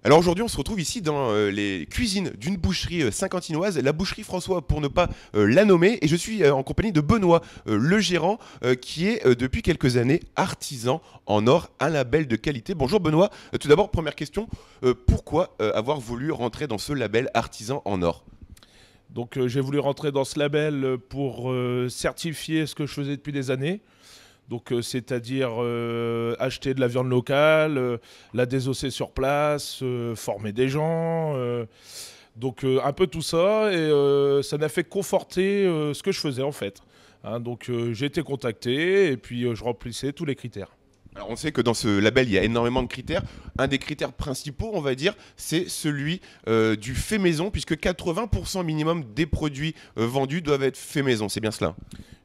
Alors aujourd'hui, on se retrouve ici dans les cuisines d'une boucherie saint-quentinoise, la boucherie François pour ne pas la nommer, et je suis en compagnie de Benoît, le gérant, qui est depuis quelques années artisan en or, un label de qualité. Bonjour Benoît. Tout d'abord, première question, pourquoi avoir voulu rentrer dans ce label artisan en or? Donc j'ai voulu rentrer dans ce label pour certifier ce que je faisais depuis des années. Donc c'est-à-dire acheter de la viande locale, la désosser sur place, former des gens. Donc un peu tout ça et ça n'a fait que conforter ce que je faisais en fait. Hein, donc j'ai été contacté et puis je remplissais tous les critères. Alors on sait que dans ce label, il y a énormément de critères. Un des critères principaux, on va dire, c'est celui du fait maison, puisque 80% minimum des produits vendus doivent être faits maison. C'est bien cela?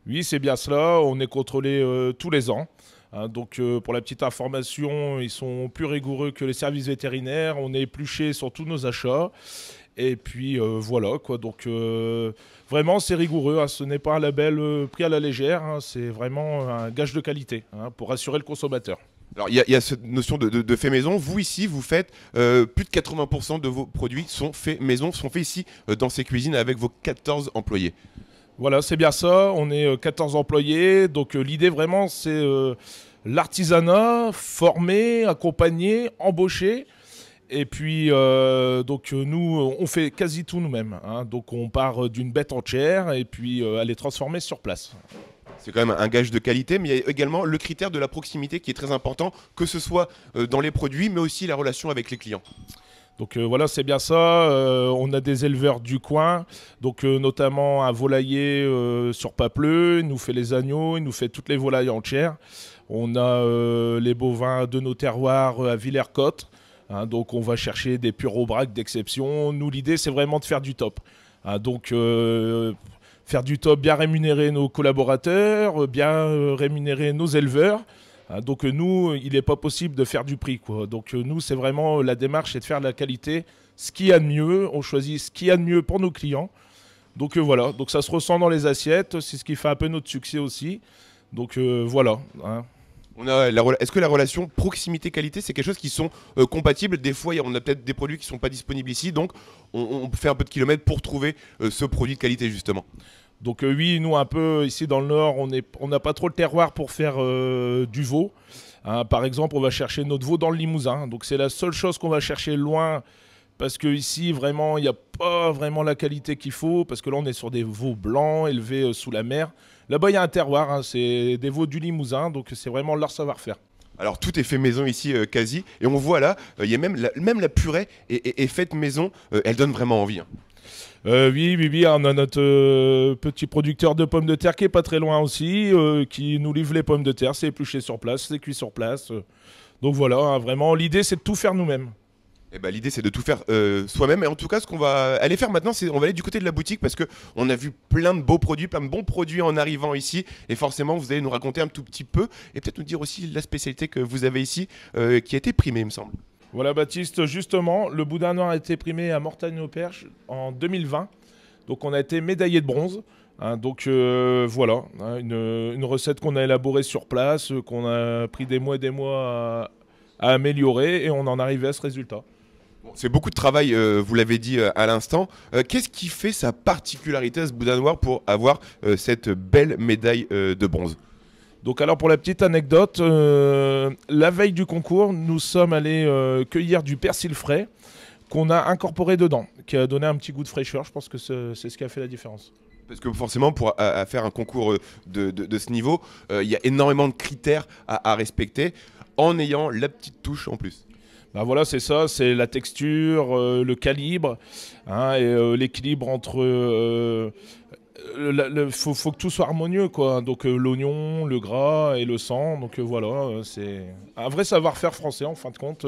Oui, c'est bien cela. On est contrôlé tous les ans. Hein, donc, pour la petite information, ils sont plus rigoureux que les services vétérinaires. On est épluché sur tous nos achats. Et puis voilà quoi. Donc, vraiment, c'est rigoureux. Hein. Ce n'est pas un label pris à la légère. Hein. C'est vraiment un gage de qualité hein, pour assurer le consommateur. Alors il y a cette notion de fait maison. Vous ici, vous faites plus de 80% de vos produits sont faits maison, sont faits ici dans ces cuisines avec vos 14 employés. Voilà, c'est bien ça. On est 14 employés. Donc, l'idée vraiment, c'est l'artisanat, former, accompagner, embaucher. Et puis, nous, on fait quasi tout nous-mêmes. Hein. Donc, on part d'une bête entière et puis elle est transformée sur place. C'est quand même un gage de qualité, mais il y a également le critère de la proximité qui est très important, que ce soit dans les produits, mais aussi la relation avec les clients. Donc voilà, c'est bien ça. On a des éleveurs du coin, donc notamment un volailler sur Papleux, il nous fait les agneaux, il nous fait toutes les volailles entières. On a les bovins de nos terroirs à Villers-Cottes. Hein, donc on va chercher des purobrac d'exception. Nous, l'idée, c'est vraiment de faire du top. Hein, donc faire du top, bien rémunérer nos collaborateurs, bien rémunérer nos éleveurs. Hein, donc nous, il n'est pas possible de faire du prix, quoi. Donc nous, c'est vraiment la démarche, c'est de faire de la qualité, ce qu'il y a de mieux. On choisit ce qu'il y a de mieux pour nos clients. Donc voilà, donc ça se ressent dans les assiettes, c'est ce qui fait un peu notre succès aussi. Donc voilà. Hein. Est-ce que la relation proximité-qualité, c'est quelque chose qui sont compatibles? Des fois, on a peut-être des produits qui ne sont pas disponibles ici, donc on fait un peu de kilomètres pour trouver ce produit de qualité justement. Donc oui, nous un peu ici dans le Nord, on n'a pas trop le terroir pour faire du veau. Hein, par exemple, on va chercher notre veau dans le Limousin. Donc c'est la seule chose qu'on va chercher loin parce que ici vraiment il n'y a pas vraiment la qualité qu'il faut parce que là on est sur des veaux blancs élevés sous la mer. Là-bas il y a un terroir, hein, c'est des veaux du Limousin, donc c'est vraiment leur savoir-faire. Alors tout est fait maison ici quasi, et on voit là, il y a même la purée est faite maison, elle donne vraiment envie, hein. Oui, on a notre petit producteur de pommes de terre qui est pas très loin aussi, qui nous livre les pommes de terre, c'est épluché sur place, c'est cuit sur place. Donc voilà, hein, vraiment, l'idée c'est de tout faire nous-mêmes. Et ben, l'idée c'est de tout faire soi-même, et en tout cas ce qu'on va aller faire maintenant, c'est on va aller du côté de la boutique parce que on a vu plein de beaux produits, plein de bons produits en arrivant ici, et forcément vous allez nous raconter un tout petit peu, et peut-être nous dire aussi la spécialité que vous avez ici, qui a été primée il me semble. Voilà Baptiste, justement, le boudin noir a été primé à Mortagne-au-Perche en 2020. Donc on a été médaillé de bronze. Hein, donc voilà, hein, une recette qu'on a élaborée sur place, qu'on a pris des mois à améliorer et on en arrivait à ce résultat. Bon, c'est beaucoup de travail, vous l'avez dit à l'instant. Qu'est-ce qui fait sa particularité à ce boudin noir pour avoir cette belle médaille de bronze? Donc alors pour la petite anecdote, la veille du concours, nous sommes allés cueillir du persil frais qu'on a incorporé dedans, qui a donné un petit goût de fraîcheur. Je pense que c'est ce qui a fait la différence. Parce que forcément, pour à faire un concours de ce niveau, il y a énormément de critères à respecter en ayant la petite touche en plus. Ben voilà, c'est ça, c'est la texture, le calibre, hein, et l'équilibre entre... faut que tout soit harmonieux, quoi. Donc l'oignon, le gras et le sang. Donc voilà, c'est un vrai savoir-faire français, en fin de compte,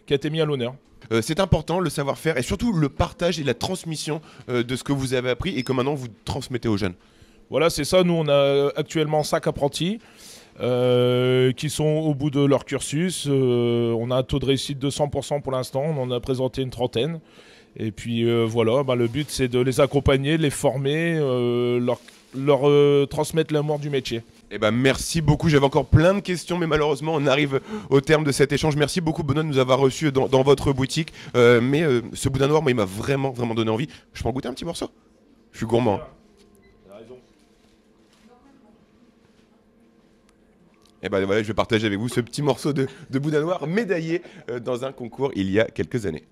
qui a été mis à l'honneur. C'est important le savoir-faire et surtout le partage et la transmission de ce que vous avez appris et que maintenant vous transmettez aux jeunes. Voilà, c'est ça. Nous, on a actuellement 5 apprentis qui sont au bout de leur cursus. On a un taux de réussite de 100% pour l'instant. On en a présenté une trentaine. Et puis voilà, bah, le but c'est de les accompagner, de les former, leur transmettre l'amour du métier. Eh ben, merci beaucoup. J'avais encore plein de questions, mais malheureusement, on arrive au terme de cet échange. Merci beaucoup, Benoît, de nous avoir reçus dans votre boutique. Ce boudin noir, moi, il m'a vraiment, vraiment donné envie. Je peux en goûter un petit morceau? Je suis gourmand, hein. T'as raison. Et ben voilà, je vais partager avec vous ce petit morceau de boudin noir médaillé dans un concours il y a quelques années.